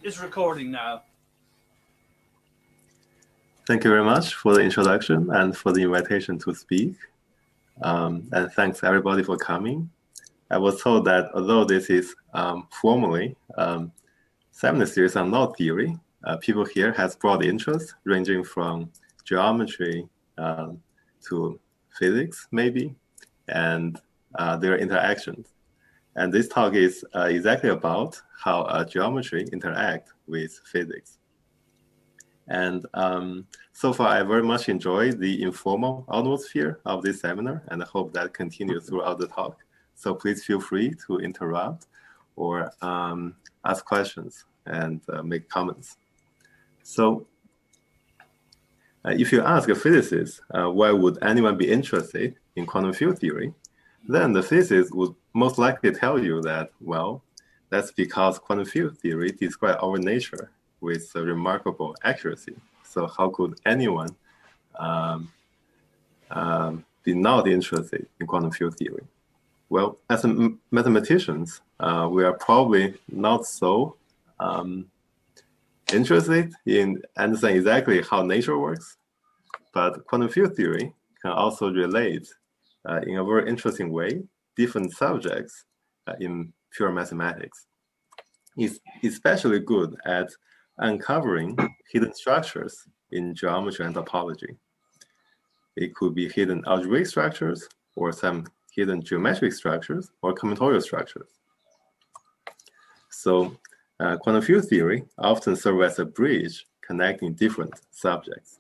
is recording now. Thank you very much for the introduction and for the invitation to speak. And thanks everybody for coming. I was told that although this is formally seminar series on knot theory, people here has broad interests ranging from geometry to physics maybe, and their interactions. And this talk is exactly about how geometry interact with physics. And so far, I very much enjoyed the informal atmosphere of this seminar, and I hope that continues throughout the talk. So please feel free to interrupt or ask questions and make comments. So if you ask a physicist, why would anyone be interested in quantum field theory, then the physicist would most likely tell you that, well, that's because quantum field theory describes our nature with a remarkable accuracy. So how could anyone be not interested in quantum field theory? Well, as mathematicians, we are probably not so interested in understanding exactly how nature works, but quantum field theory can also relate in a very interesting way different subjects in pure mathematics. It's especially good at uncovering hidden structures in geometry and topology. It could be hidden algebraic structures or some hidden geometric structures or combinatorial structures. So quantum field theory often serves as a bridge connecting different subjects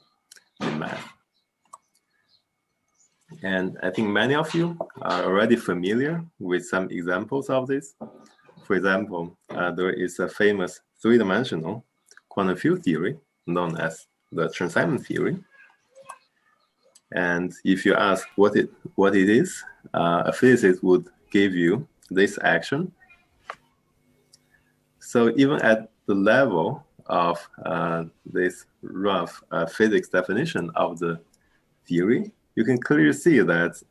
in math. And I think many of you are already familiar with some examples of this. For example, there is a famous three-dimensional quantum field theory known as the transaction theory. And if you ask what it is, a physicist would give you this action. So even at the level of this rough physics definition of the theory, you can clearly see that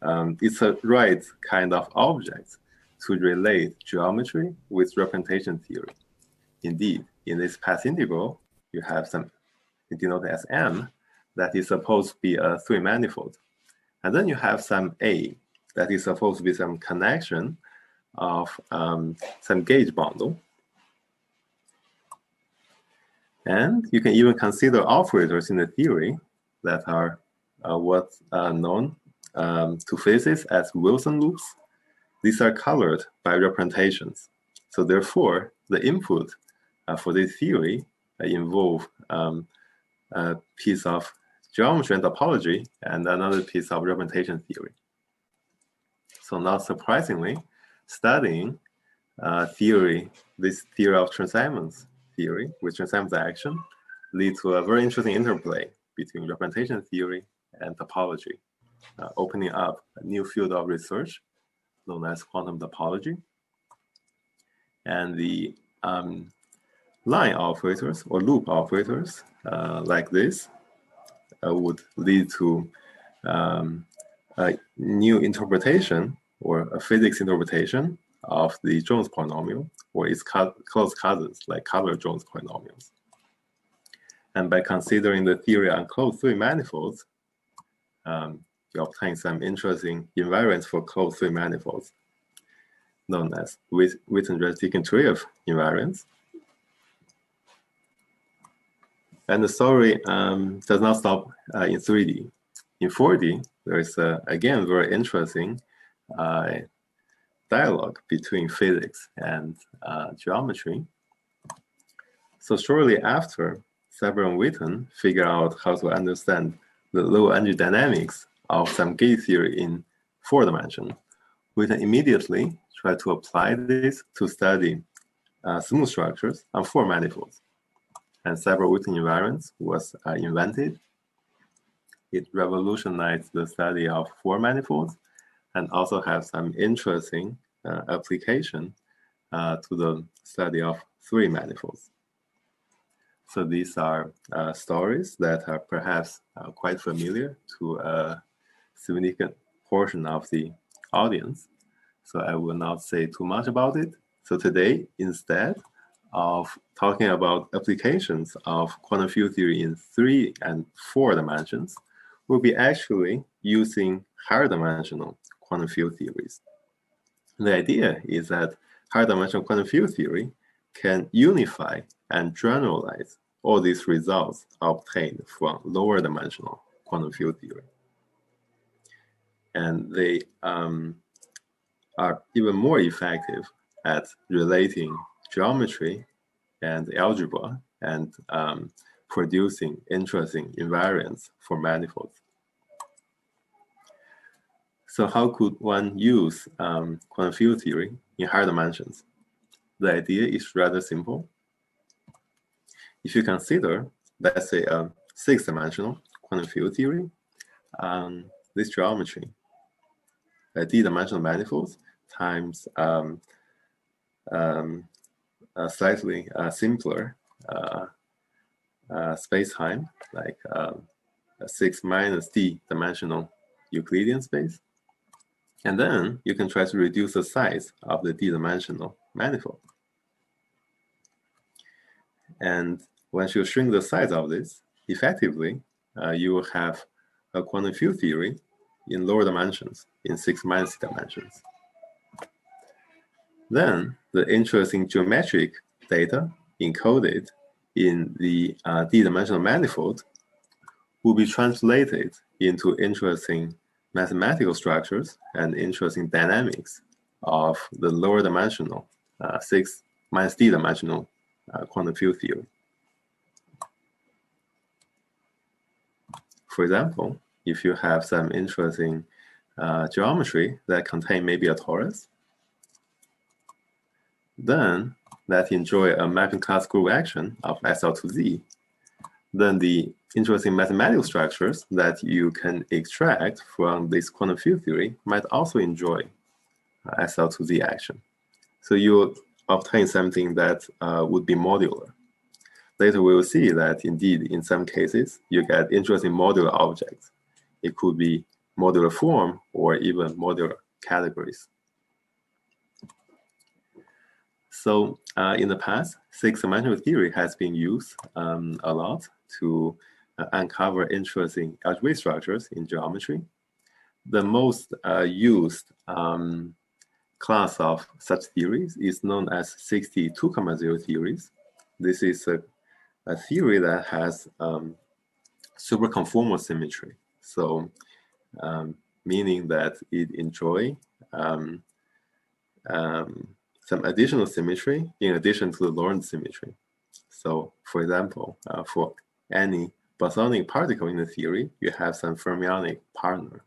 it's a right kind of object to relate geometry with representation theory. Indeed, in this path integral, you have some denoted as M that is supposed to be a three-manifold. And then you have some A that is supposed to be some connection of some gauge bundle. And you can even consider operators in the theory that are what's known to physicists as Wilson loops. These are colored by representations. So therefore, the input for this theory involve a piece of geometry and topology and another piece of representation theory. So not surprisingly, studying this theory of transaminds theory with transaminds action leads to a very interesting interplay between representation theory and topology, opening up a new field of research known as quantum topology. And the line operators or loop operators like this would lead to a new interpretation or a physics interpretation of the Jones polynomial or its close cousins like colored Jones polynomials. And by considering the theory on closed three manifolds, you obtain some interesting invariants for closed three manifolds known as Witten-Resdick-Trief invariants. And the story does not stop in 3D. In 4D, there is, again, very interesting dialogue between physics and geometry. So shortly after, Seiberg and Witten figure out how to understand the low energy dynamics of some gauge theory in 4 dimensions. Witten immediately try to apply this to study smooth structures on 4 manifolds. And Seiberg-Witten invariance was invented. It revolutionized the study of 4 manifolds and also have some interesting application to the study of 3 manifolds. So these are stories that are perhaps quite familiar to a significant portion of the audience. So I will not say too much about it. So today, instead, of talking about applications of quantum field theory in 3 and 4 dimensions, we'll be actually using higher dimensional quantum field theories. The idea is that higher dimensional quantum field theory can unify and generalize all these results obtained from lower dimensional quantum field theory. And they are even more effective at relating geometry and algebra and producing interesting invariants for manifolds. So how could one use quantum field theory in higher dimensions? The idea is rather simple. If you consider, let's say, a 6-dimensional quantum field theory, this geometry, d-dimensional manifolds times a slightly simpler space-time, like a 6 minus d-dimensional Euclidean space. And then you can try to reduce the size of the d-dimensional manifold. And once you shrink the size of this, effectively, you will have a quantum field theory in lower dimensions, in 6 minus dimensions. Then the interesting geometric data encoded in the d-dimensional manifold will be translated into interesting mathematical structures and interesting dynamics of the lower dimensional 6 minus d-dimensional quantum field theory. For example, if you have some interesting geometry that contain maybe a torus, then that enjoy a mapping class group action of SL to Z, then the interesting mathematical structures that you can extract from this quantum field theory might also enjoy SL to Z action. So you obtain something that would be modular. Later we will see that indeed in some cases you get interesting modular objects. It could be modular form or even modular categories. So in the past, 6-dimensional theory has been used a lot to uncover interesting algebraic structures in geometry. The most used class of such theories is known as 62,0 theories. This is a theory that has superconformal symmetry. So meaning that it enjoys some additional symmetry in addition to the Lorentz symmetry. So for example, for any bosonic particle in the theory, you have some fermionic partner.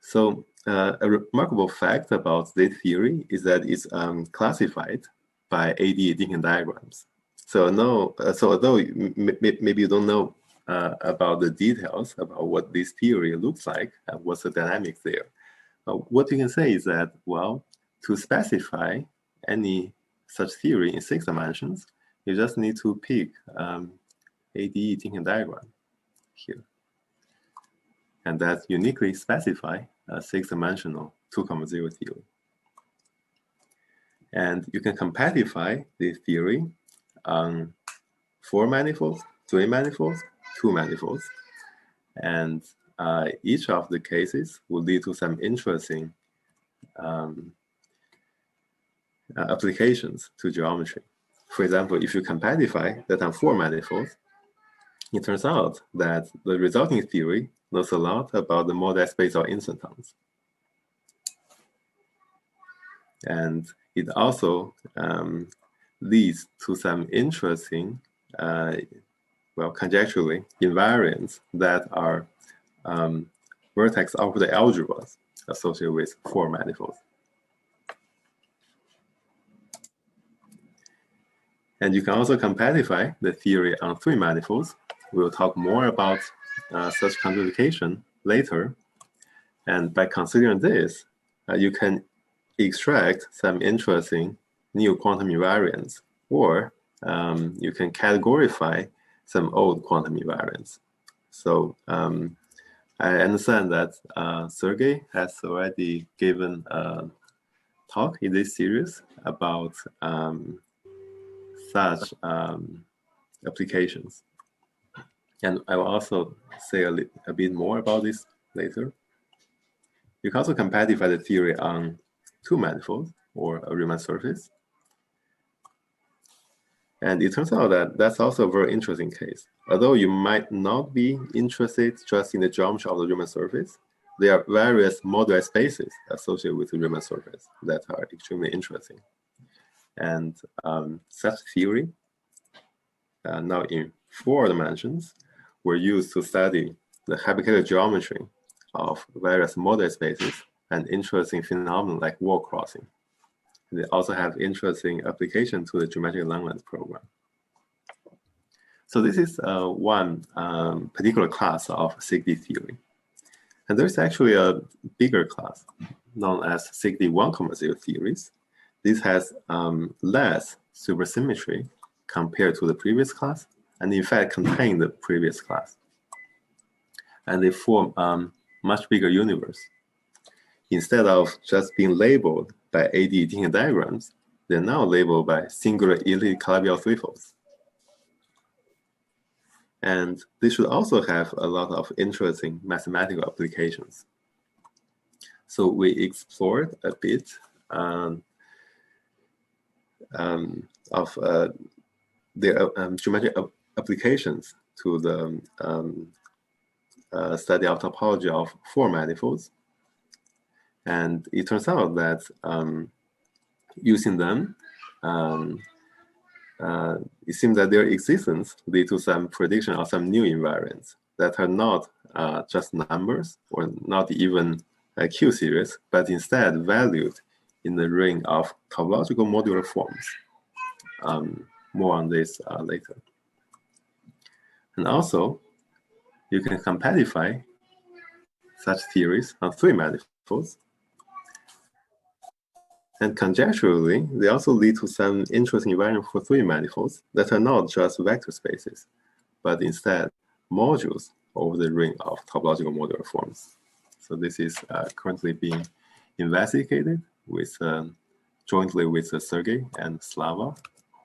So a remarkable fact about this theory is that it's classified by AD Deakin diagrams. So although maybe you don't know about the details about what this theory looks like and what's the dynamics there, what you can say is that, well, to specify any such theory in 6 dimensions, you just need to pick AD Deakin diagram here. And that uniquely specify a 6-dimensional 2,0 theory. And you can compactify this theory on 4 manifolds, 3 manifolds, 2 manifolds. And each of the cases will lead to some interesting applications to geometry. For example, if you compactify that on 4 manifolds, it turns out that the resulting theory knows a lot about the moduli space of instantons. And it also leads to some interesting, well, conjecturally, invariants that are vertex of the algebras associated with 4 manifolds. And you can also compactify the theory on 3 manifolds. We'll talk more about such quantification later. And by considering this, you can extract some interesting new quantum invariants, or you can categorify some old quantum invariants. So I understand that Sergey has already given talk in this series about such applications. And I will also say a bit more about this later. You can also compactify the theory on two manifolds or a Riemann surface. And it turns out that that's also a very interesting case. Although you might not be interested just in the geometry of the Riemann surface, there are various moduli spaces associated with the Riemann surface that are extremely interesting. And such theory, now in 4 dimensions, were used to study the Herbig geometry of various moduli spaces and interesting phenomena like wall crossing. They also have interesting application to the geometric line length program. So this is one particular class of SIGD theory. And there's actually a bigger class known as SIGD 1,0 theories. This has less supersymmetry compared to the previous class, and in fact contain the previous class. And they form a much bigger universe. Instead of just being labeled by AD diagrams, they're now labeled by singular elliptic Calabi-Yau threefolds. And they should also have a lot of interesting mathematical applications. So we explored a bit of their geometric applications to the study of topology of 4 manifolds. And it turns out that using them, it seems that their existence leads to some prediction of some new invariants that are not just numbers or not even a Q series, but instead valued in the ring of topological modular forms. More on this later. And also, you can compactify such theories on 3 manifolds. And conjecturally, they also lead to some interesting invariants for 3 manifolds that are not just vector spaces, but instead modules over the ring of topological modular forms. So this is currently being investigated with jointly with Sergey and Slava,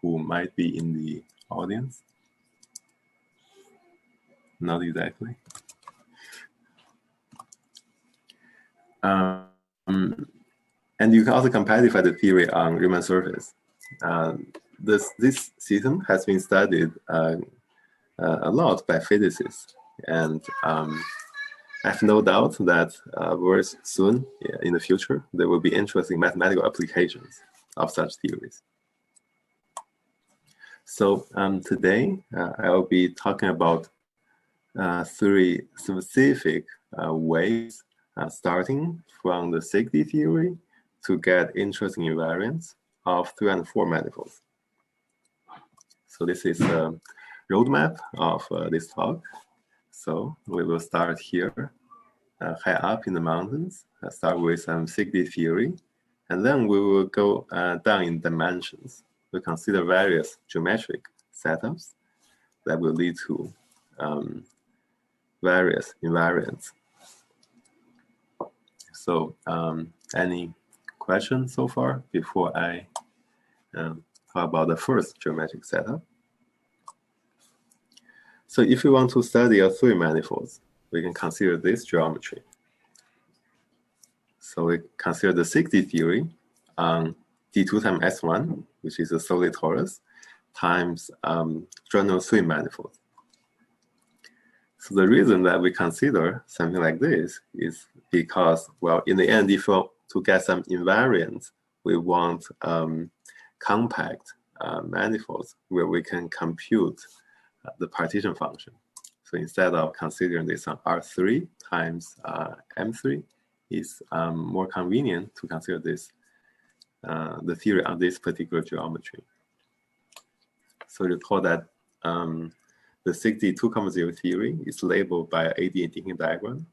who might be in the audience. Not exactly. And you can also compactify the theory on Riemann surface. This system has been studied a lot by physicists, and I have no doubt that very soon in the future, there will be interesting mathematical applications of such theories. So today, I will be talking about 3 specific ways, starting from the SIGD theory to get interesting invariants of 3 and 4 manifolds. So this is a roadmap of this talk. So we will start here, high up in the mountains, start with some SIGD theory, and then we will go down in dimensions. We'll consider various geometric setups that will lead to various invariants. So any questions so far before I talk about the first geometric setup? So if you want to study a 3 manifolds, we can consider this geometry. So we consider the SIGD theory on D2 times S1, which is a solid torus, times general 3 manifold. So the reason that we consider something like this is because, well, in the end, if we want to get some invariants, we want compact manifolds where we can compute the partition function. So instead of considering this on R3 times M3, it's more convenient to consider this, the theory on this particular geometry. So recall that the SIGD 2,0 theory is labeled by an AD thinking diagram.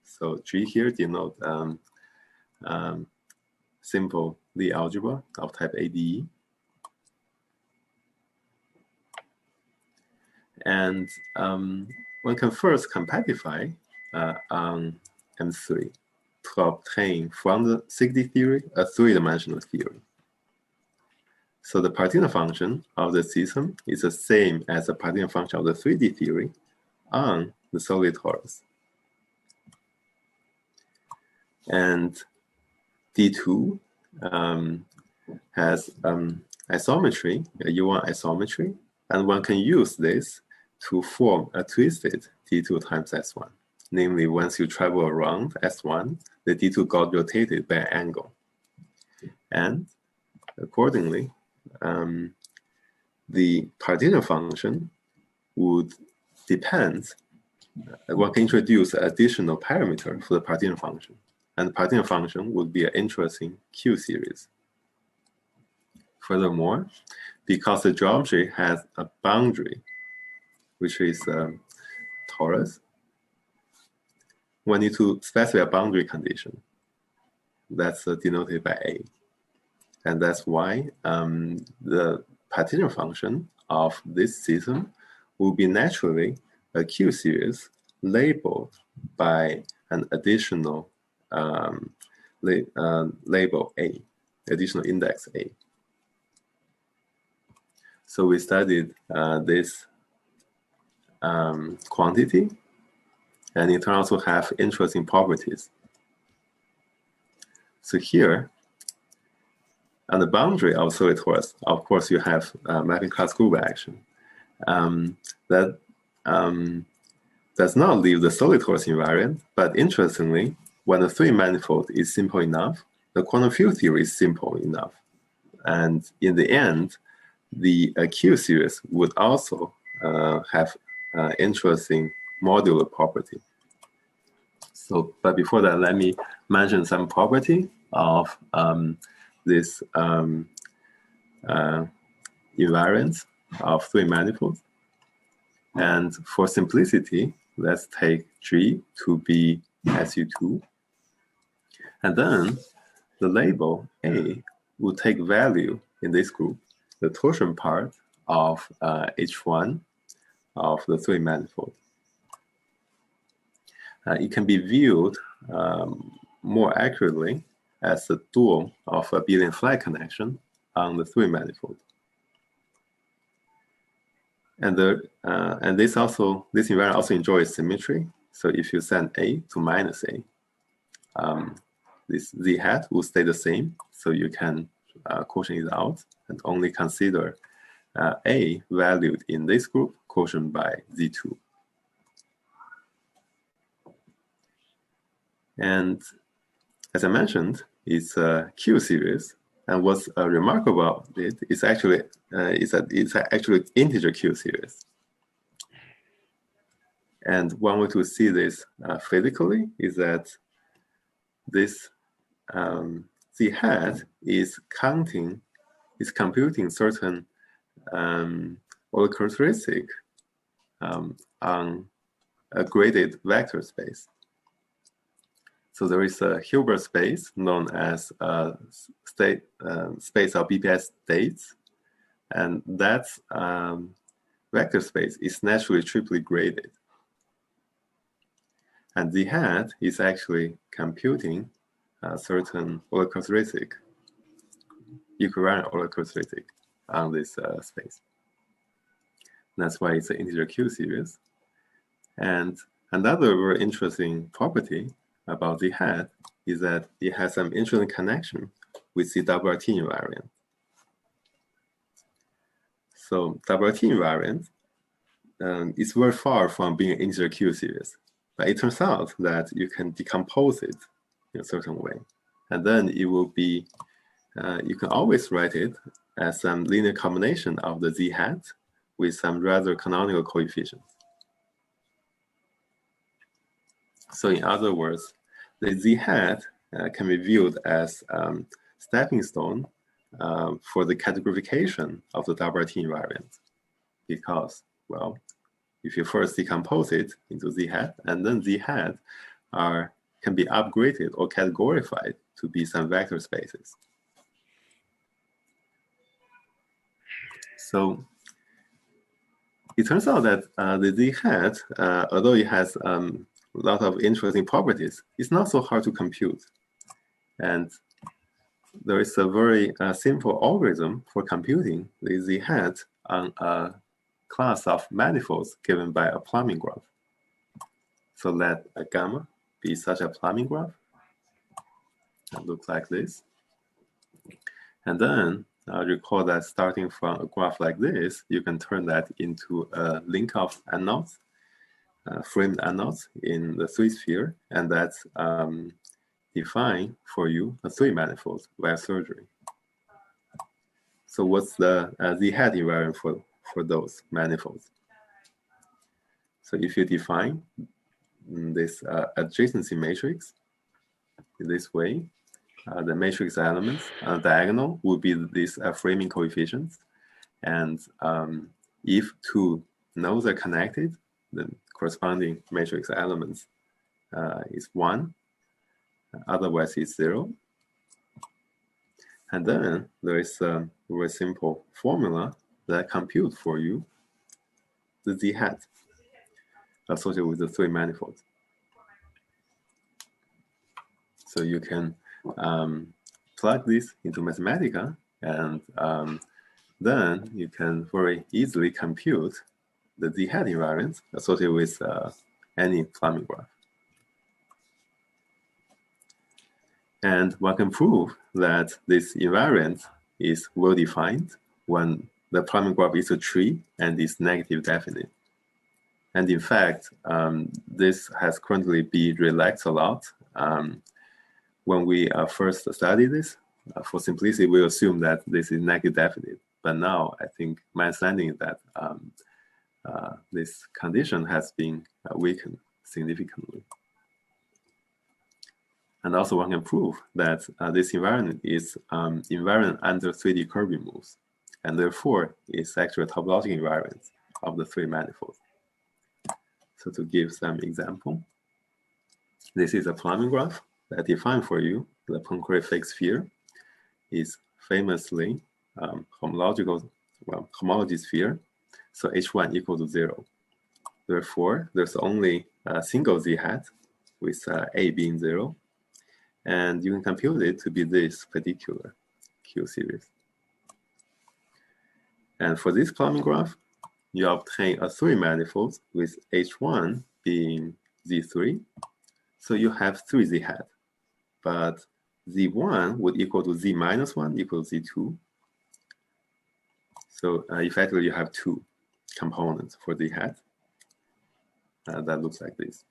So G here denote simple Lie algebra of type ADE. And one can first compactify on M3. to obtain from the 6D theory a three-dimensional theory. So the partition function of the system is the same as the partition function of the 3D theory on the solid torus. And D2 has isometry, a U1 isometry, and one can use this to form a twisted D2 times S1. Namely, once you travel around S1, the D2 got rotated by an angle. And accordingly, the partition function would depend, one can introduce an additional parameter for the partition function. And the partition function would be an interesting Q series. Furthermore, because the geometry has a boundary, which is torus, we need to specify a boundary condition. That's denoted by A. And that's why the partition function of this system will be naturally a Q series labeled by an additional label A, additional index A. So we studied this quantity, and it can also have interesting properties. So here, on the boundary of solid torus, of course, you have mapping class group action. That does not leave the solid torus invariant, but interestingly, when the three manifold is simple enough, the quantum field theory is simple enough. And in the end, the Q series would also have interesting modular property. So, but before that, let me mention some property of this invariance of three manifolds. And for simplicity, let's take G to be SU2. And then the label A will take value in this group, the torsion part of H1 of the three manifold. It can be viewed more accurately as the dual of a abelian flag connection on the three manifold. And this invariant also enjoys symmetry. So if you send A to minus A, this Z hat will stay the same. So you can quotient it out and only consider A valued in this group quotient by Z2. And as I mentioned, it's a Q series. And what's remarkable about it is actually it's actually integer Q series. And one way to see this physically is that this Z hat is computing certain order characteristic on a graded vector space. So there is a Hilbert space known as space of BPS states, and that vector space is naturally triply graded. And Z hat is actually computing a certain order characteristic, equivariant order characteristic on this space. That's why it's an integer Q series. And another very interesting property about Z hat is that it has some interesting connection with the WRT invariant. So WRT invariant is very far from being an integer Q series, but it turns out that you can decompose it in a certain way. And then it will be, you can always write it as some linear combination of the Z hat with some rather canonical coefficients. So in other words, the Z hat can be viewed as stepping stone for the categorification of the WRT invariant. Because, well, if you first decompose it into Z hat, and then Z hat can be upgraded or categorified to be some vector spaces. So it turns out that the Z hat, although it has lot of interesting properties. It's not so hard to compute. And there is a very simple algorithm for computing the z hat on a class of manifolds given by a plumbing graph. So let a gamma be such a plumbing graph. It looks like this. And then recall that starting from a graph like this, you can turn that into a link of anodes, framed anodes in the 3-sphere, and that's define for you a 3-manifold via surgery. So what's the z hat invariant for those manifolds? So if you define this adjacency matrix in this way, the matrix elements diagonal will be these framing coefficients. And if two nodes are connected, the corresponding matrix elements is 1, otherwise it's 0. And then there is a very simple formula that computes for you the z hat associated with the 3 manifolds. So you can plug this into Mathematica, and then you can very easily compute the z hat invariant associated with any plumbing graph. And one can prove that this invariant is well defined when the plumbing graph is a tree and is negative definite. And in fact, this has currently been relaxed a lot. When we first studied this, for simplicity, we assume that this is negative definite. But now I think my understanding is that this condition has been weakened significantly. And also one can prove that this invariant is invariant under 3D Kirby moves, and therefore it's actually a topological invariant of the 3 manifolds. So to give some example, this is a plumbing graph that defines for you the Poincare fixed sphere is famously homology sphere, so H1 equal to 0. Therefore, there's only a single z hat with A being 0. And you can compute it to be this particular Q series. And for this plumbing graph, you obtain a 3 manifold with H1 being Z3. So you have 3 Z hat, but Z1 would equal to Z minus 1 equals Z2. So effectively you have 2 components for Z hat. That looks like this.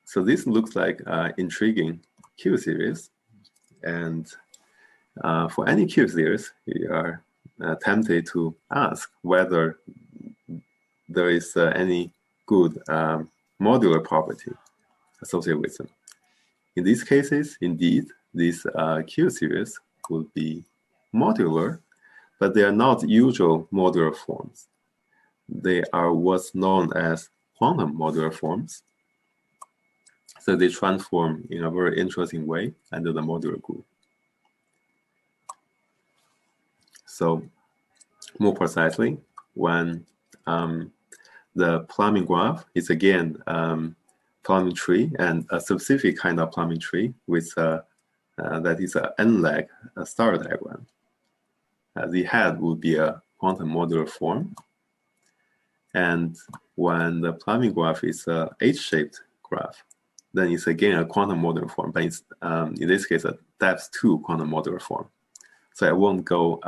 So this looks like intriguing Q series, and for any Q series, you are tempted to ask whether there is any good modular property associated with them. In these cases, indeed, these Q series will be modular, but they are not usual modular forms. They are what's known as quantum modular forms. So they transform in a very interesting way under the modular group. So more precisely, when the plumbing graph is again plumbing tree, and a specific kind of plumbing tree with that is an n-leg star diagram. The head would be a quantum modular form. And when the plumbing graph is a H-shaped graph, then it's again a quantum modular form, but it's in this case a depth 2 quantum modular form. So I won't go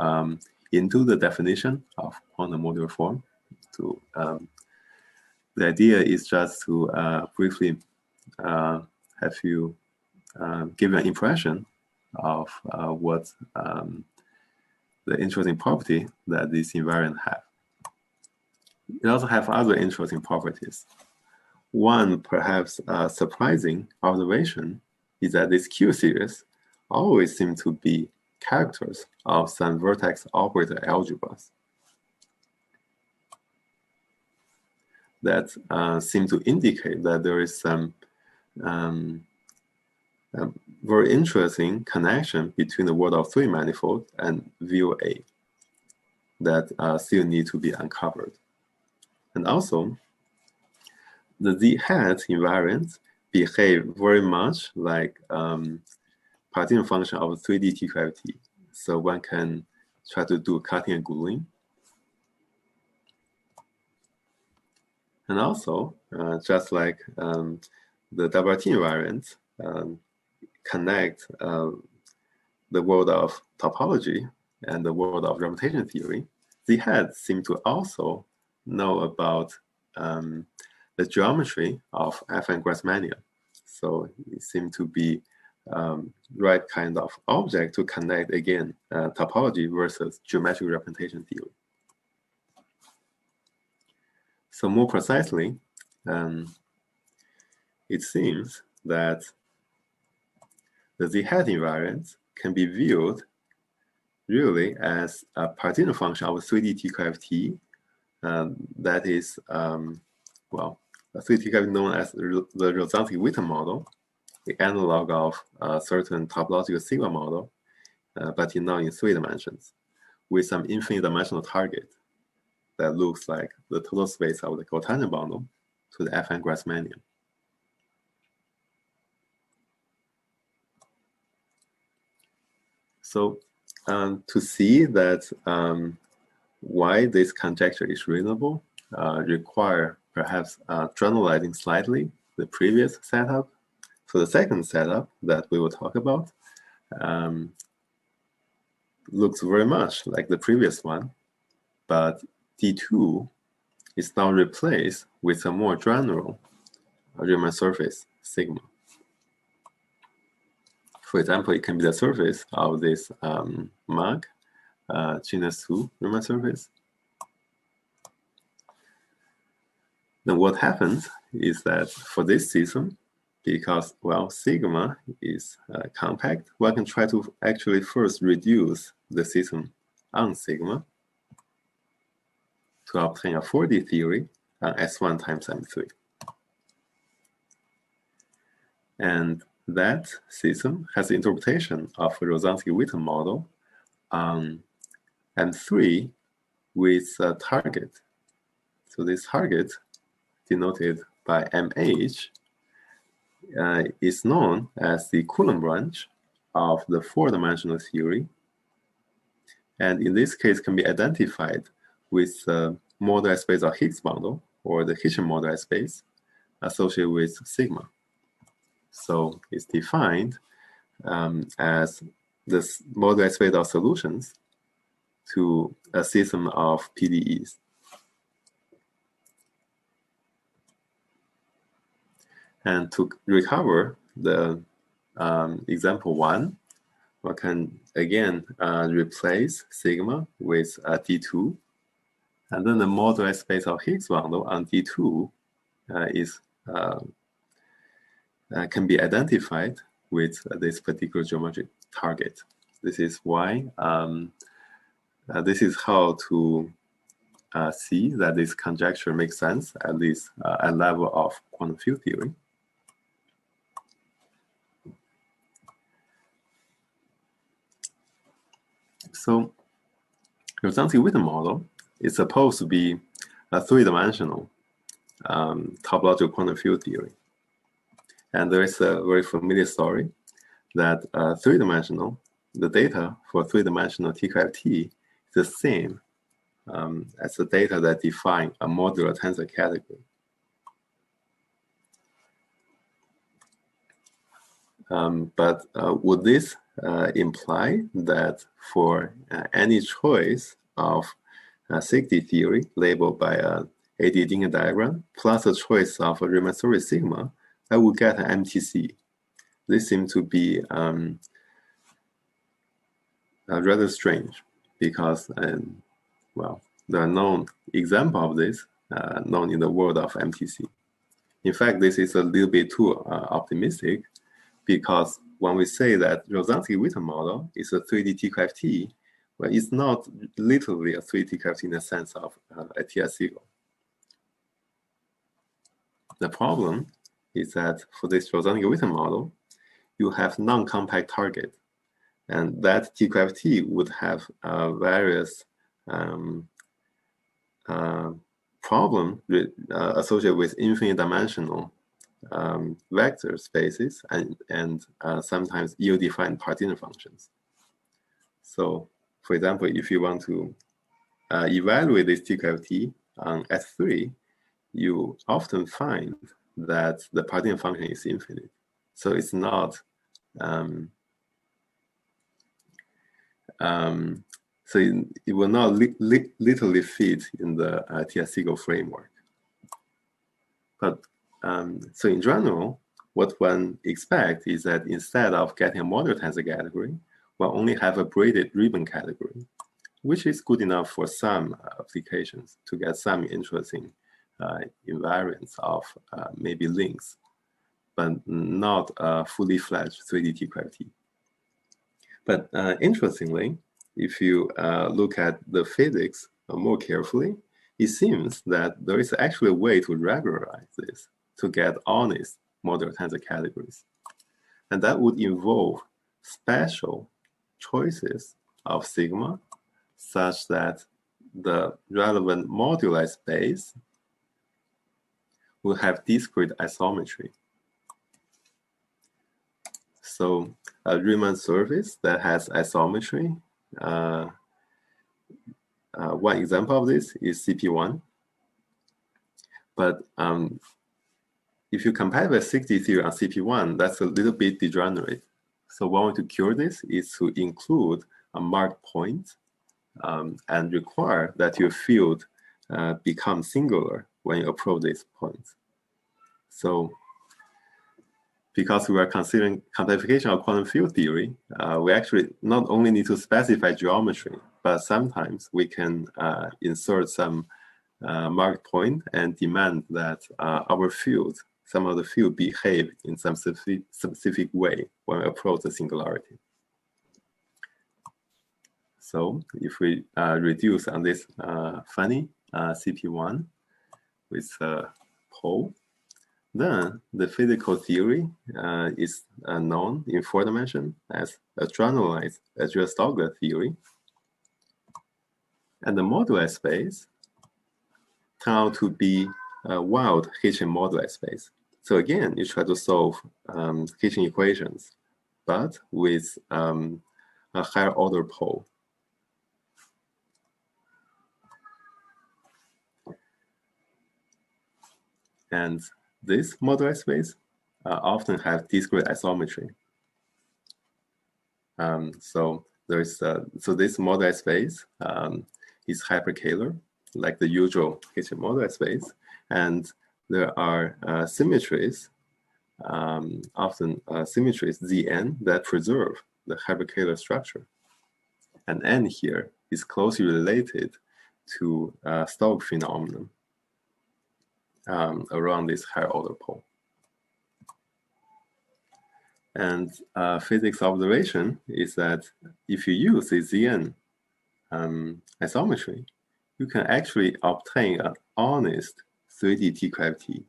into the definition of quantum modular form. The idea is just to briefly have you give an impression of what the interesting property that this invariant have. It also have other interesting properties. One perhaps surprising observation is that this Q series always seem to be characters of some vertex operator algebras that seem to indicate that there is some very interesting connection between the world of 3 manifold and view A that still need to be uncovered. And also, the z-hat invariants behave very much like partition function of 3D TQFT. So one can try to do cutting and gluing. And also, just like the WRT invariants connect the world of topology and the world of representation theory, z-hats seem to also know about the geometry of affine Grassmannian. So it seemed to be right kind of object to connect, again, topology versus geometric representation theory. So more precisely, it seems that the z-hat invariants can be viewed really as a partition function of a 3D TQFT that is, well, a 3D TQFT known as the Rosansky-Witten model, the analog of a certain topological sigma model, but now in 3 dimensions, with some infinite dimensional target that looks like the total space of the cotangent bundle to the affine Grassmannian. So to see that why this conjecture is reasonable require perhaps generalizing slightly the previous setup. So the second setup that we will talk about looks very much like the previous one, but D2 is now replaced with a more general Riemann surface sigma. For example, it can be the surface of this mag genus 2 Riemann surface. Then what happens is that for this system, because, well, sigma is compact, one can try to actually first reduce the system on sigma to obtain a 4D theory on S1 times M3. And that system has the interpretation of a Rosansky-Witten model on M3 with a target. So this target, denoted by MH, is known as the Coulomb branch of the 4-dimensional theory. And in this case, can be identified with the moduli space of Higgs bundle, or the Hitchin moduli space, associated with sigma. So it's defined as this moduli space of solutions to a system of PDEs. And to recover the example 1, one can again replace sigma with D2. And then the moduli space of Higgs bundle on D2 can be identified with this particular geometric target. This is why, this is how to see that this conjecture makes sense, at least at level of quantum field theory. So Rosansky-Witten model is supposed to be a 3-dimensional topological quantum field theory. And there is a very familiar story that 3-dimensional, the data for 3-dimensional TQFT is the same as the data that define a modular tensor category. But would this imply that for any choice of safety theory labeled by a AD diagram plus a choice of a Riemann surface sigma, I will get an MTC? This seems to be rather strange because, well, there are known examples of this known in the world of MTC. In fact, this is a little bit too optimistic, because when we say that Rosansky-Witten model is a 3D TQFT, well, it's not literally a 3D TQFT in the sense of a TS-zero. The problem is that for this Rosansky-Witten model, you have non-compact target, and that TQFT would have various problem associated with infinite dimensional vector spaces and sometimes ill-defined partition functions. So, for example, if you want to evaluate this TQFT on S3, you often find that the partition function is infinite. So it's not, so it will not literally fit in the TS-SQL framework. But so in general, what one expects is that instead of getting a model tensor category, we'll only have a braided ribbon category, which is good enough for some applications to get some interesting invariants of maybe links, but not a fully fledged 3D TQFT. But interestingly, if you look at the physics more carefully, it seems that there is actually a way to regularize this to get honest model tensor categories. And that would involve special choices of sigma such that the relevant moduli space will have discrete isometry. So a Riemann surface that has isometry, one example of this is CP1. But if you compare with 60 theory on CP1, that's a little bit degenerate. So one way to cure this is to include a marked point and require that your field become singular when you approach this point. So because we are considering complexification of quantum field theory, we actually not only need to specify geometry, but sometimes we can insert some marked point and demand that our field, some of the field behave in some specific way when we approach the singularity. So if we reduce on this funny CP1 with a pole, then the physical theory is known in 4 dimensions as a generalized Adrien-Stockler theory. And the moduli space turned out to be a wild Hitchin moduli space. So again, you try to solve Hitchin equations, but with a higher order pole. And this moduli space often have discrete isometry. So there's so this moduli space is hyperkähler, like the usual Hitchin moduli space, and there are symmetries, often symmetries Zn that preserve the hyperkähler structure, and N here is closely related to Stokes phenomenon around this higher order pole. And physics observation is that if you use the Zn isometry, you can actually obtain an honest 3D TQFT.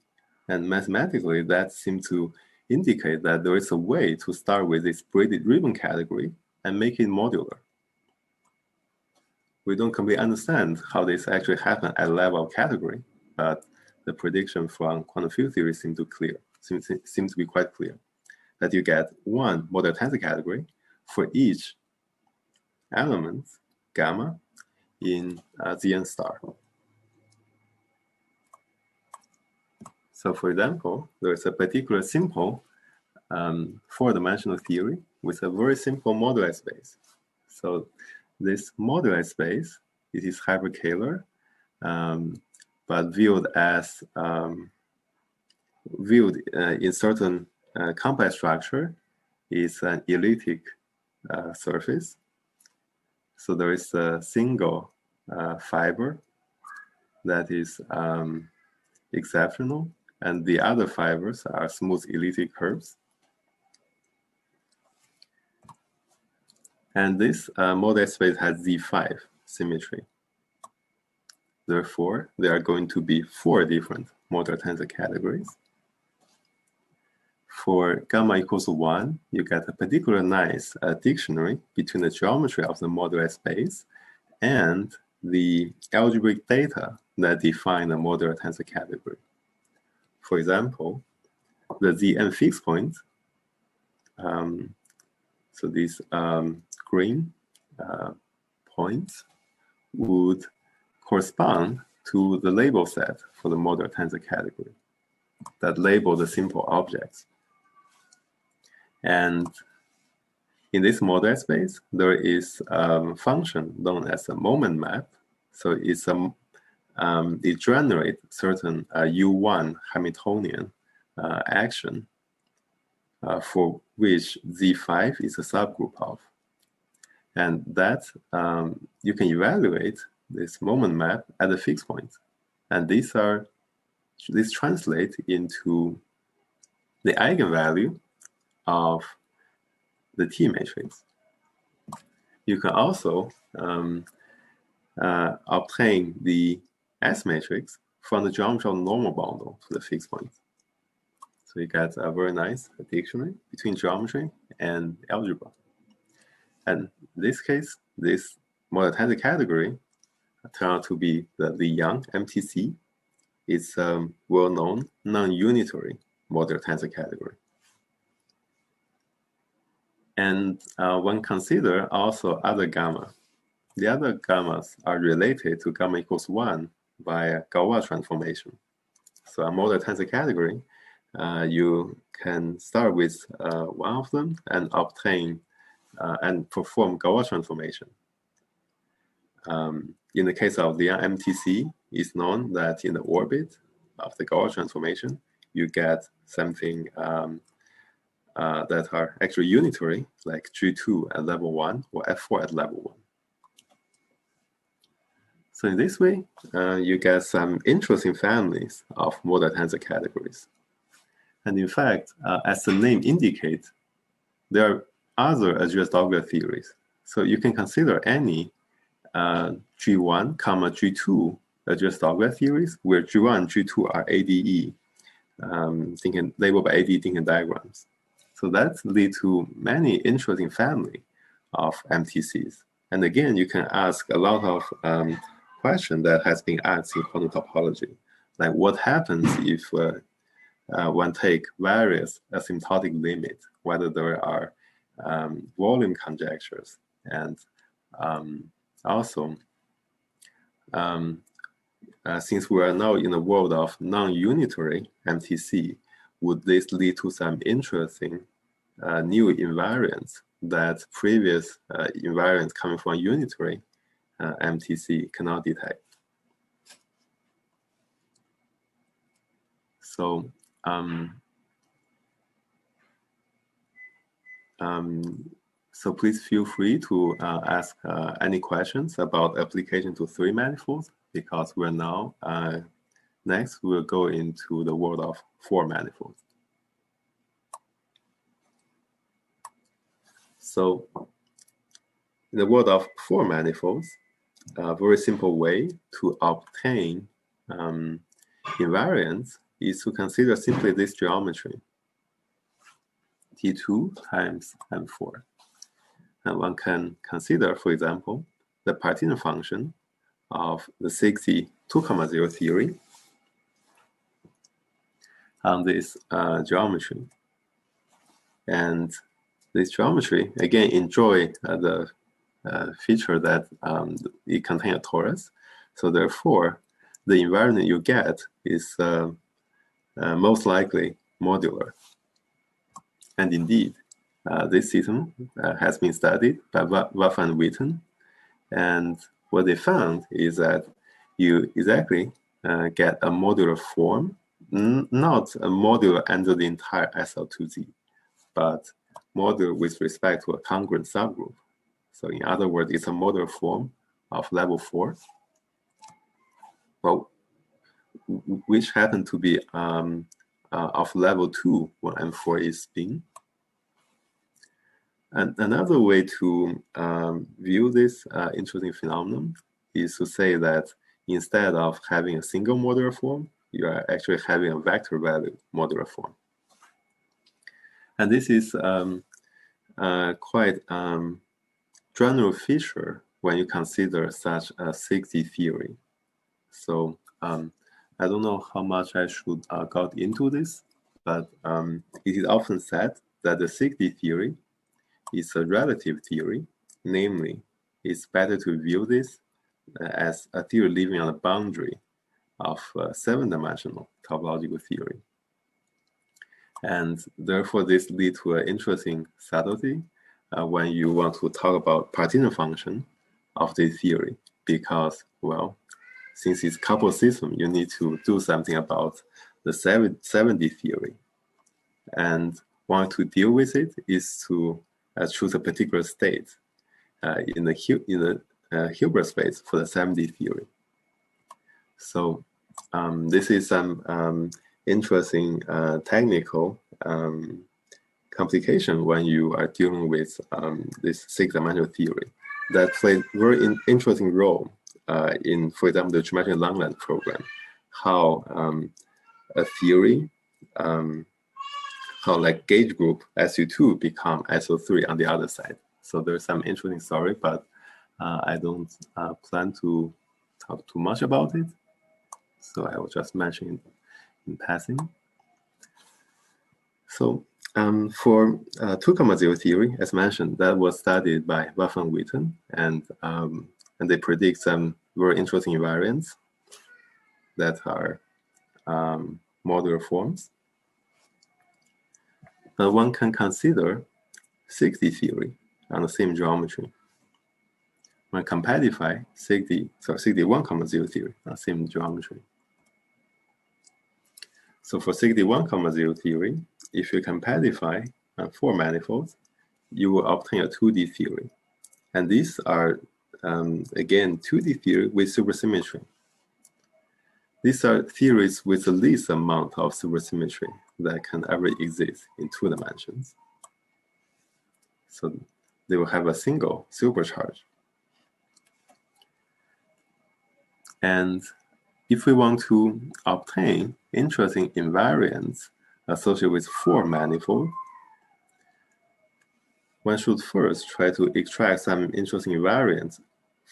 And mathematically, that seems to indicate that there is a way to start with this braided ribbon category and make it modular. We don't completely understand how this actually happened at level of category, but the prediction from quantum field theory seems to be quite clear, that you get one model tensor category for each element, gamma, in Zn star. So for example, there is a particular simple 4-dimensional theory with a very simple moduli space. So this moduli space, it is hyperkähler, but viewed as in certain complex structure is an elliptic surface. So there is a single fiber that is exceptional, and the other fibers are smooth elliptic curves. And this moduli space has Z5 symmetry. Therefore, there are going to be 4 different model tensor categories. For gamma equals 1, you get a particular nice dictionary between the geometry of the moduli space and the algebraic data that define a modular tensor category. For example, the Zn fixed point, so these green points would correspond to the label set for the modular tensor category that label the simple objects. And in this model space, there is a function known as a moment map. So it's it generates certain U1 Hamiltonian action for which Z5 is a subgroup of. And that you can evaluate this moment map at the fixed point. And this translates into the eigenvalue of the T matrix. You can also obtain the S matrix from the geometry of normal bundle to the fixed point. So you get a very nice dictionary between geometry and algebra. And in this case, this modular tensor category turned out to be the Li-Yang MTC. It's a well-known non-unitary modular tensor category. And one consider also other gamma. The other gammas are related to gamma equals 1 by Galois transformation. So a modular tensor category, you can start with one of them and obtain and perform Galois transformation. In the case of the MTC, it's known that in the orbit of the Galois transformation, you get something that are actually unitary, like G2 at level 1 or F4 at level 1. So in this way, you get some interesting families of modular tensor categories. And in fact, as the name indicates, there are other address Doppler theories. So you can consider any G1, G2 address Doppler theories where G1 and G2 are ADE, labeled by ADE thinking diagrams. So that leads to many interesting family of MTCs. And again, you can ask a lot of questions that has been asked in quantum topology, like what happens if one take various asymptotic limits, whether there are volume conjectures, and also since we are now in a world of non-unitary MTC, would this lead to some interesting new invariants that previous invariants coming from unitary MTC cannot detect? So so please feel free to ask any questions about application to 3 manifolds, because we're now next we'll go into the world of 4 manifolds. So in the world of 4 manifolds, a very simple way to obtain invariance is to consider simply this geometry, T2 times M4. And one can consider, for example, the partition function of the 62,0 theory on this geometry. And this geometry, again, enjoy the feature that it contains a torus. So therefore, the invariant you get is most likely modular. And indeed, this system has been studied by Waff and Witten. And what they found is that you exactly get a modular form, not a modular under the entire SL2Z, but modular with respect to a congruent subgroup. So in other words, it's a modular form of level 4, well, which happen to be of level 2 when M4 is spin. And another way to view this interesting phenomenon is to say that instead of having a single modular form, you are actually having a vector value modular form. And this is quite general feature when you consider such a 6D theory. So I don't know how much I should go into this, but it is often said that the 6D theory is a relative theory. Namely, it's better to view this as a theory living on the boundary of 7-dimensional topological theory. And therefore, this leads to an interesting subtlety when you want to talk about partition function of this theory, because, well, since it's coupled system, you need to do something about the 7D theory. And one to deal with it is to choose a particular state in the Hilbert space for the 7D theory. So this is some interesting technical complication when you are dealing with this 6-dimensional theory that plays a very interesting role in, for example, the geometric long length program, how a theory, how like gauge group SU2 become SO3 on the other side. So there's some interesting story, but I don't plan to talk too much about it. So I will just mention it in passing. So for 2,0 theory, as mentioned, that was studied by Buff and Witten, and they predict some very interesting invariants that are modular forms. But one can consider 6D theory on the same geometry. When compactify 6D1,0 theory on the same geometry. So for 6D1,0 theory, if you compactify 4 manifolds, you will obtain a 2D theory. And these are, again, 2D theory with supersymmetry. These are theories with the least amount of supersymmetry that can ever exist in 2 dimensions. So they will have a single supercharge. And if we want to obtain interesting invariants associated with 4 manifolds, one should first try to extract some interesting invariants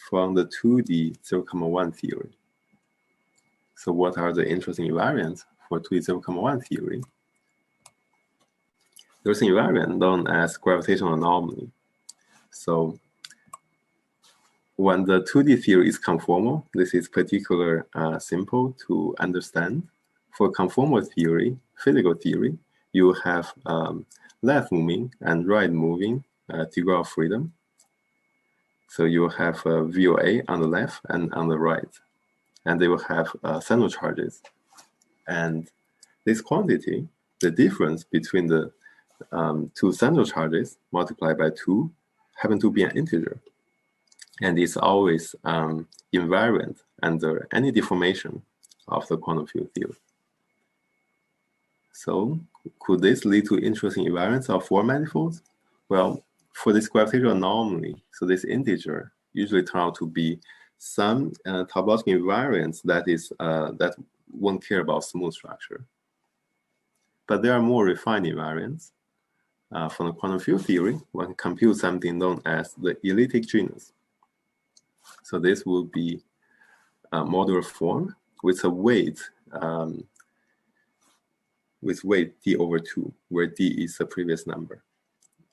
from the 2D 0,1 theory. So what are the interesting invariants for 2D 0,1 theory? There's an invariant known as gravitational anomaly. So when the 2D theory is conformal, this is particularly simple to understand. For conformal theory, physical theory, you have left moving and right moving degree of freedom. So you have VOA on the left and on the right, and they will have central charges. And this quantity, the difference between the 2 central charges multiplied by 2, happen to be an integer. And it's always invariant under any deformation of the quantum field theory. So could this lead to interesting invariants of 4 manifolds? Well, for this gravitational anomaly, so this integer usually turn out to be some topological invariants that won't care about smooth structure. But there are more refined invariants. From the quantum field theory, one can compute something known as the elliptic genus. So this will be a modular form with a weight d over 2, where d is the previous number,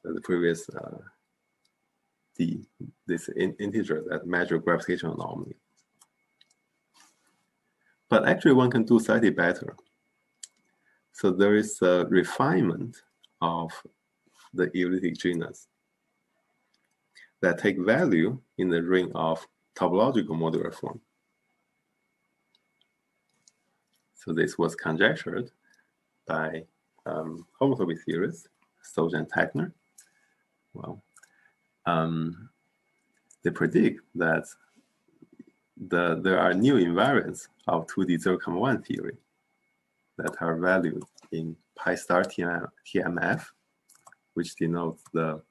the previous d, this integer that measures gravitational anomaly. But actually, one can do slightly better. So there is a refinement of the elliptic genus that take value in the ring of topological modular form. So this was conjectured by homotopy theorists, Stolz and Techner. Well, they predict that there are new invariants of 2D 0,1 theory that are valued in pi star TMF, which denotes the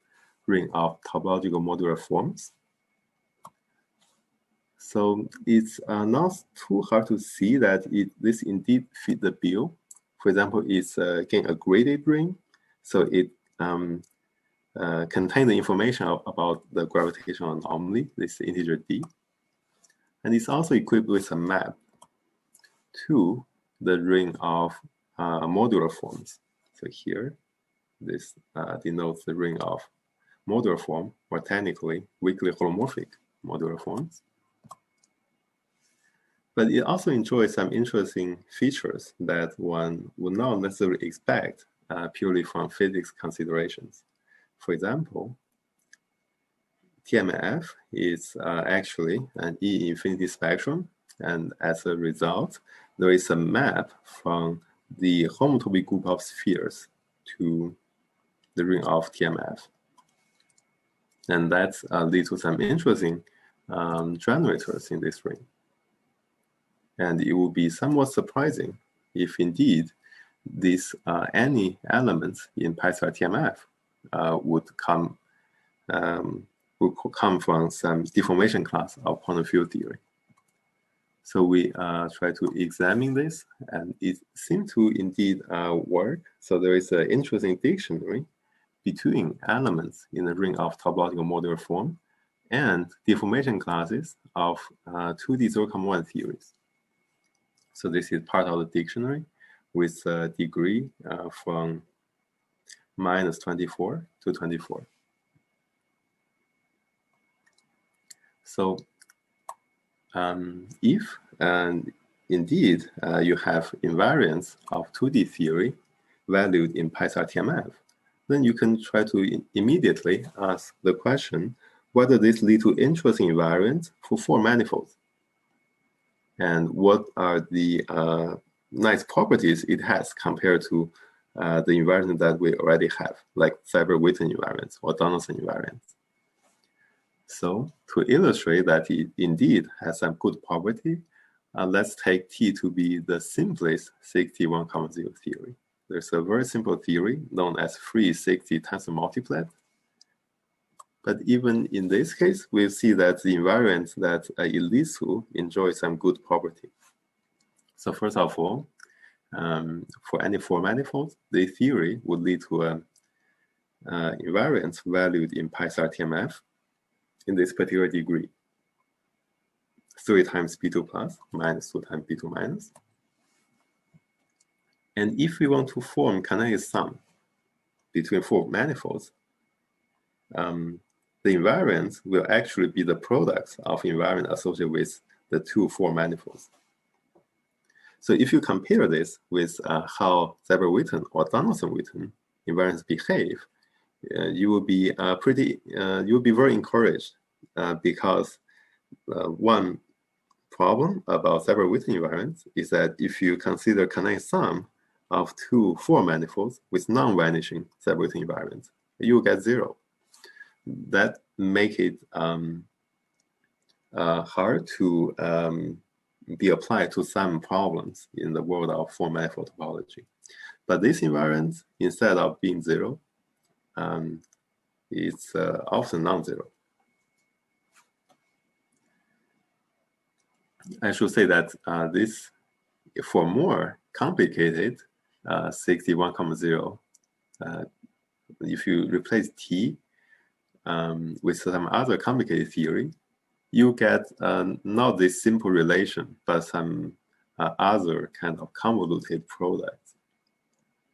ring of topological modular forms. So it's not too hard to see that this indeed fit the bill. For example, it's again a graded ring, so it contains the information about the gravitational anomaly, this integer d, and it's also equipped with a map. to the ring of modular forms. So here, this denotes the ring of modular form, or technically weakly holomorphic modular forms. But it also enjoys some interesting features that one would not necessarily expect purely from physics considerations. For example, TMF is actually an E-infinity spectrum, and as a result, there is a map from the homotopy group of spheres to the ring of TMF. And that leads to some interesting generators in this ring. And it would be somewhat surprising if indeed these any elements in PyStar TMF would come from some deformation class of quantum field theory. So we try to examine this, and it seems to indeed work. So there is an interesting dictionary between elements in the ring of topological modular form and deformation classes of 2D 0,1 theories. So this is part of the dictionary with a degree from -24 to 24. So if indeed you have invariants of 2D theory valued in PyStar TMF, then you can try to immediately ask the question whether this leads to interesting invariants for 4 manifolds, and what are the nice properties it has compared to the invariant that we already have, like Seiberg-Witten invariants or Donaldson invariants. So to illustrate that it indeed has some good property, let's take T to be the simplest 61,0 theory. There's a very simple theory known as free 60 tensor multiplet. But even in this case, we see that the invariants that it leads to enjoy some good property. So first of all, for any 4 manifolds, the theory would lead to an invariance valued in PyStar TMF in this particular degree, 3 times B2 plus minus 2 times B2 minus. And if we want to form canonical sum between 4 manifolds, the invariants will actually be the products of invariant associated with the 2 4 manifolds. So if you compare this with how Seiberg-Witten or Donaldson-Witten invariants behave, you will be very encouraged because one problem about Seiberg-Witten invariants is that if you consider canonical sum of 2 4 manifolds with non-vanishing Seiberg-Witten invariants, you will get 0. That make it hard to be applied to some problems in the world of 4 manifold topology. But this invariant, instead of being 0, it's often non-zero. I should say that this, for more complicated 61,0, if you replace T with some other complicated theory, you get not this simple relation, but some other kind of convoluted product.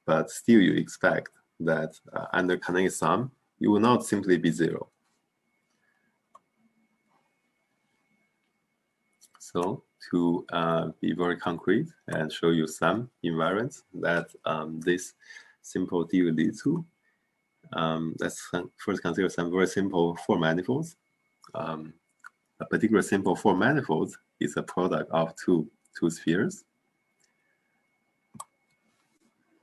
But still you expect that under canonical sum, it will not simply be 0. So to be very concrete and show you some invariants that this simple theory leads to, let's first consider some very simple 4 manifolds. A particular simple 4 manifolds is a product of two spheres.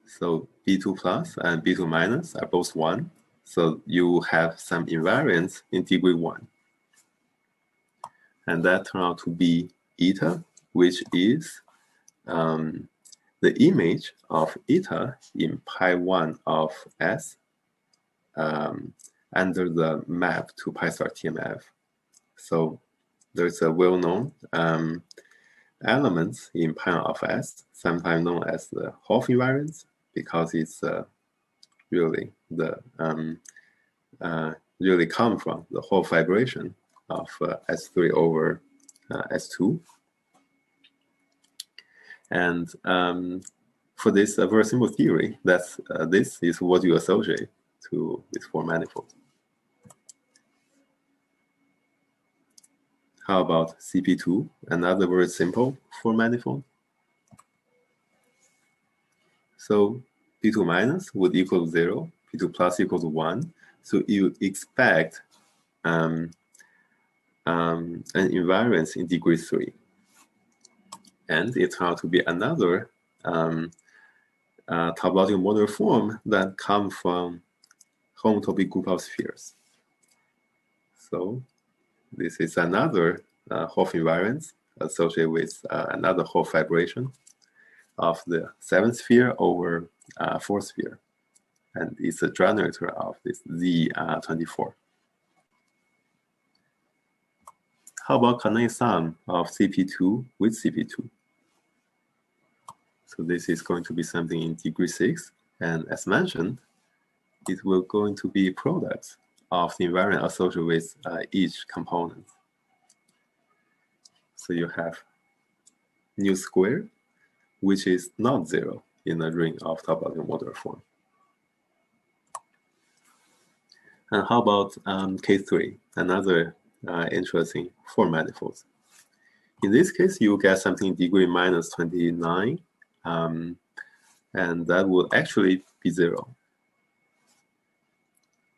So B2 plus and B2 minus are both 1. So you have some invariants in degree 1. And that turned out to be eta, which is the image of eta in pi1 of S under the map to PyStar TMF. So there's a well-known element in pi1 of S, sometimes known as the Hopf invariance, because it's really the really come from the Hopf vibration of S3 over S2. And for this very simple theory, that's this is what you associate to this four manifold. How about CP2, another very simple four manifold? So P2 minus would equal to 0, P2 plus equals to 1. So you expect an invariance in degree 3. And it turns out to be another topological model form that comes from homotopy group of spheres. So this is another Hopf invariance associated with another Hopf vibration of the 7th sphere over 4th sphere. And it's a generator of this Z24. How about canonical sum of CP2 with CP2? So this is going to be something in degree 6. And as mentioned, it will going to be products of the invariant associated with each component. So you have nu squared, which is not 0 in a ring of topological modular form. And how about K3, another interesting four manifolds? In this case, you get something in degree minus 29, and that will actually be 0.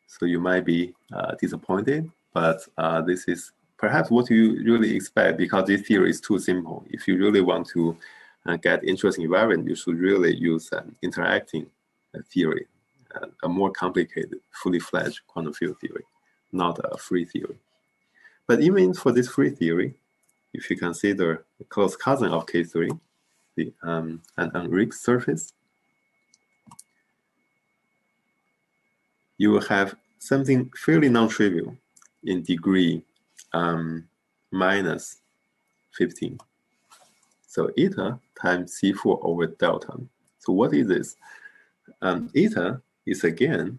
So you might be disappointed, but this is perhaps what you really expect because this theory is too simple. If you really want to get interesting invariant, you should really use an interacting theory, a more complicated, fully fledged quantum field theory, not a free theory. But even for this free theory, if you consider a close cousin of K3, an unrigged surface, you will have something fairly non-trivial in degree minus 15. So eta times C4 over delta. So what is this? Eta is again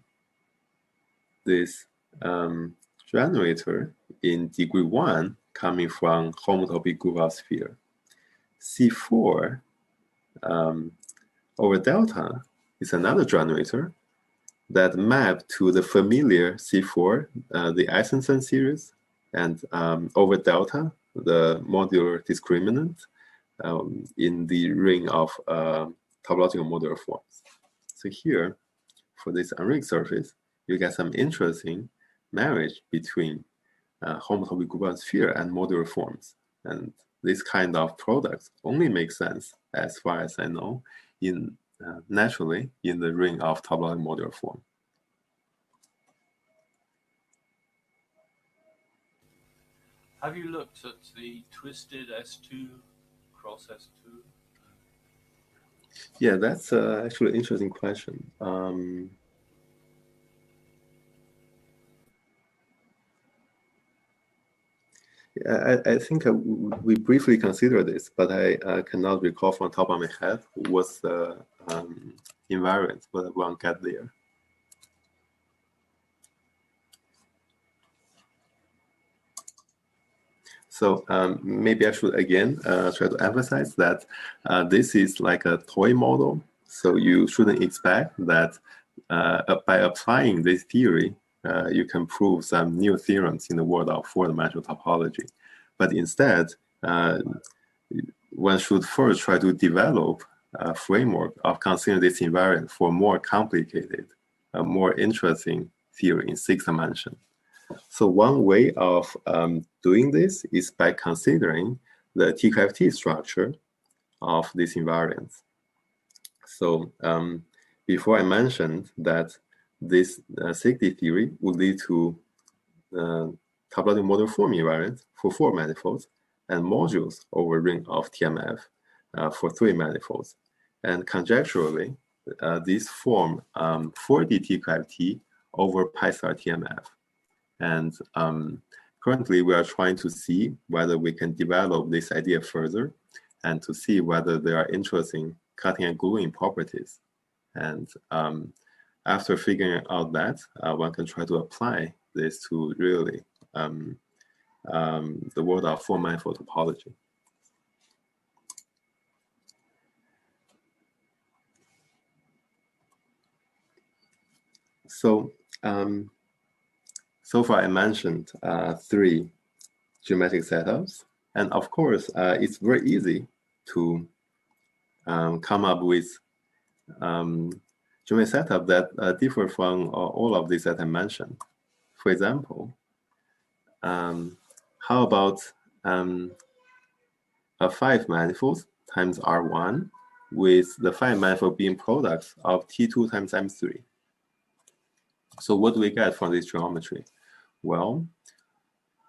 this generator in degree 1 coming from homotopy group of sphere. C4 over delta is another generator that map to the familiar C4, the Eisenstein series, and over delta, the modular discriminant in the ring of topological modular forms. So here, for this unrigged surface, you get some interesting marriage between homotopy group of sphere and modular forms. And this kind of products only make sense, as far as I know, in naturally in the ring of topological modular form. Have you looked at the twisted S2 cross S2? Yeah, that's actually an interesting question. I think we briefly considered this, but I cannot recall from the top of my head what's the invariant, but I won't get there. So maybe I should again try to emphasize that this is like a toy model. So you shouldn't expect that by applying this theory, you can prove some new theorems in the world of four-dimensional topology. But instead, one should first try to develop a framework of considering this invariant for more complicated, more interesting theory in 6 dimensions. So one way of doing this is by considering the TQFT structure of this invariant. So before I mentioned that this safety theory would lead to topological model form invariant for 4 manifolds and modules over ring of TMF for 3 manifolds. And conjecturally, these form 4D TQFT over pi star TMF. And currently, we are trying to see whether we can develop this idea further and to see whether there are interesting cutting and gluing properties. And after figuring out that, one can try to apply this to really the world of four manifold topology. So, so far I mentioned 3 geometric setups. And of course, it's very easy to come up with geometric setup that differ from all of these that I mentioned. For example, how about a 5 manifold times R1 with the 5 manifold being products of T2 times M3. So what do we get from this geometry? Well,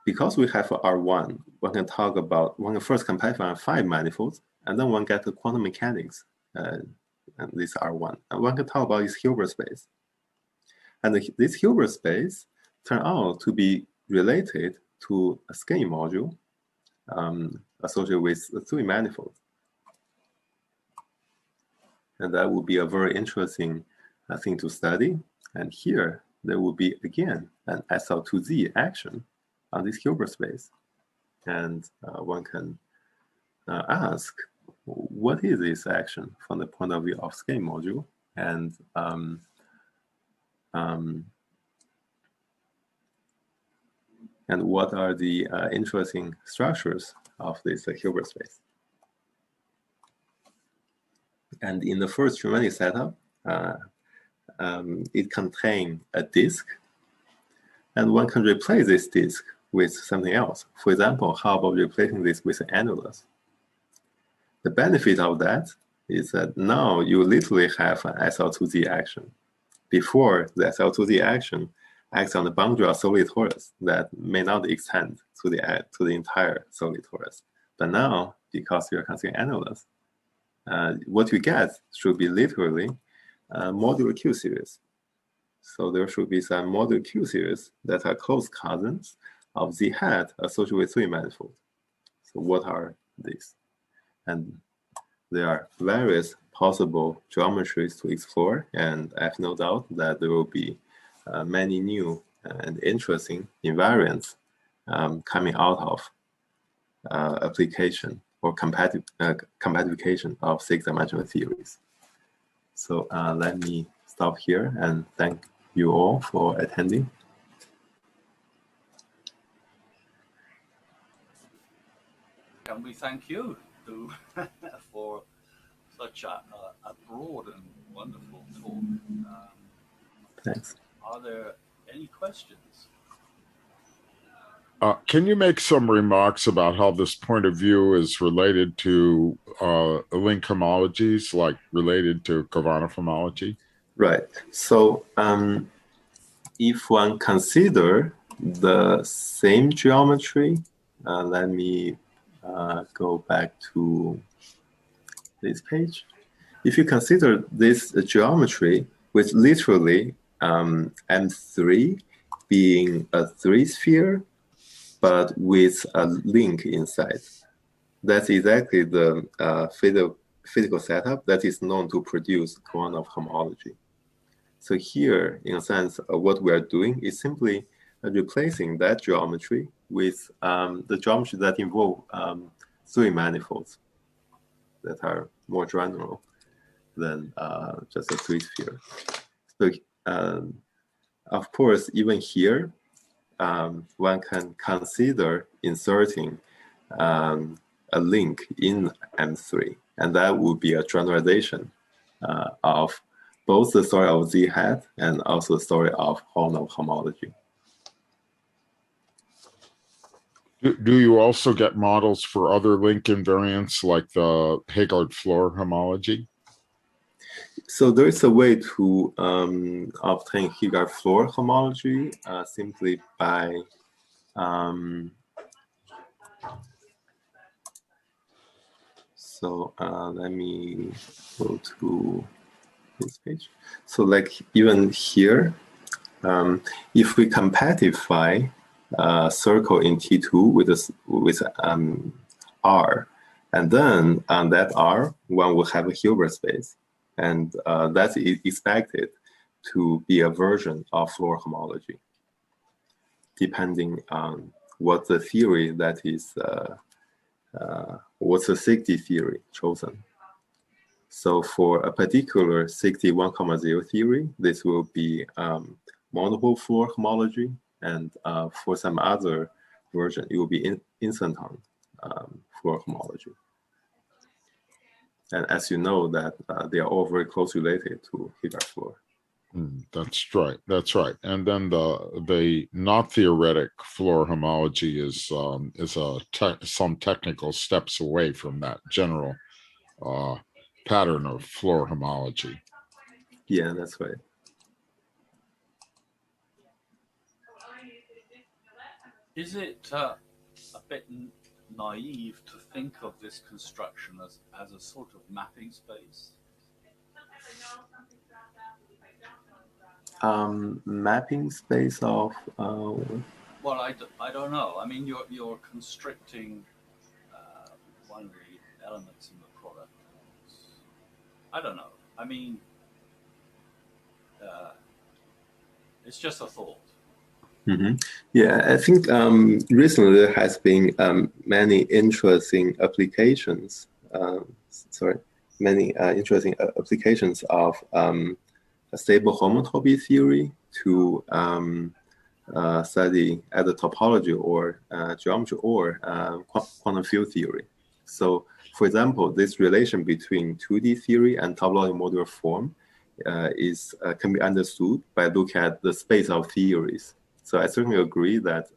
because we have R1, one can talk about, one can first compare from 5 manifolds, and then one get the quantum mechanics, and this R1. And one can talk about this Hilbert space. And this Hilbert space turned out to be related to a scaling module associated with the 3 manifolds. And that would be a very interesting thing to study. And here, there will be, again, an SL2Z action on this Hilbert space. And one can ask, what is this action from the point of view of scaling module? And what are the interesting structures of this Hilbert space? And in the first geometric setup, it contains a disk, and one can replace this disk with something else. For example, how about replacing this with an annulus? The benefit of that is that now you literally have an SL2Z action. Before, the SL2Z action acts on the boundary of solid torus that may not extend to the entire solid torus. But now, because you're considering annulus, what you get should be literally modular Q series. So there should be some modular Q series that are close cousins of Z hat associated with 3 manifold. So what are these? And there are various possible geometries to explore, and I have no doubt that there will be many new and interesting invariants coming out of application or compatibilization of 6-dimensional theories. So let me stop here and thank you all for attending. And we thank you for such a broad and wonderful talk. Thanks. Are there any questions? Can you make some remarks about how this point of view is related to link homologies, like related to Kovanov homology? Right. So if one consider the same geometry, let me go back to this page. If you consider this geometry with literally M3 being a 3-sphere, but with a link inside, that's exactly the physical setup that is known to produce Kovanov homology. So here, in a sense, what we are doing is simply replacing that geometry with the geometry that involve 3 manifolds that are more general than just a 3-sphere. So, of course, even here, one can consider inserting a link in M3, and that would be a generalization of both the story of Z hat and also the story of Kovanov homology. Do you also get models for other link invariants like the Heegard-Floor homology? So there is a way to obtain Heegard-Floor homology simply by let me go to this page. So like even here, if we compactify a circle in T2 with R, and then on that R, one will have a Hilbert space. And that's expected to be a version of floor homology, depending on what the theory that is, what's the safety theory chosen. So for a particular 61,0 theory, this will be multiple floor homology, and for some other version, it will be instanton floor homology. And as you know, that they are all very close related to Hilbert floor. That's right. That's right. And then the not theoretic floor homology is some technical steps away from that general pattern of floor homology. Yeah, that's right. Is it a bit naive to think of this construction as a sort of mapping space? Mapping space of well, I don't know. I mean, you're constricting one of the elements in the product. I don't know. I mean, it's just a thought. Mm-hmm. Yeah, I think recently there has been many interesting applications. Many interesting applications of a stable homotopy theory to study either topology or geometry or quantum field theory. So, for example, this relation between 2D theory and topology modular form can be understood by looking at the space of theories. So I certainly agree that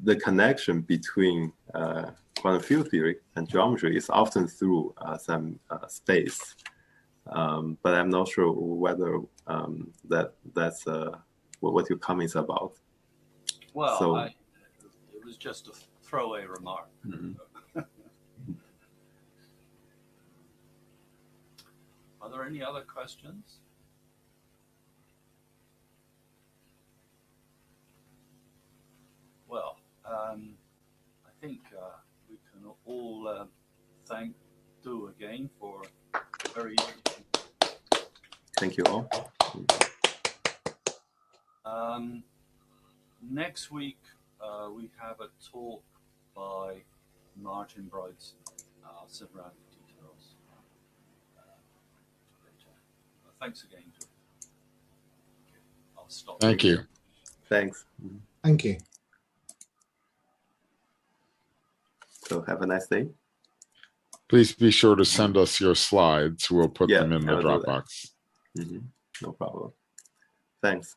the connection between quantum field theory and geometry is often through some space. But I'm not sure whether that's what your comment is about. Well, so, it was just a throwaway remark. Mm-hmm. Are there any other questions? Well, I think we can all thank Du again for very interesting. Thank you all. Next week, we have a talk by Martin Bridson. I'll sit around the details later. Thanks again. Okay, I'll stop. Thank you. Thanks. Thank you. So have a nice day. Please be sure to send us your slides. We'll put them in the I'll Dropbox. No problem. Thanks.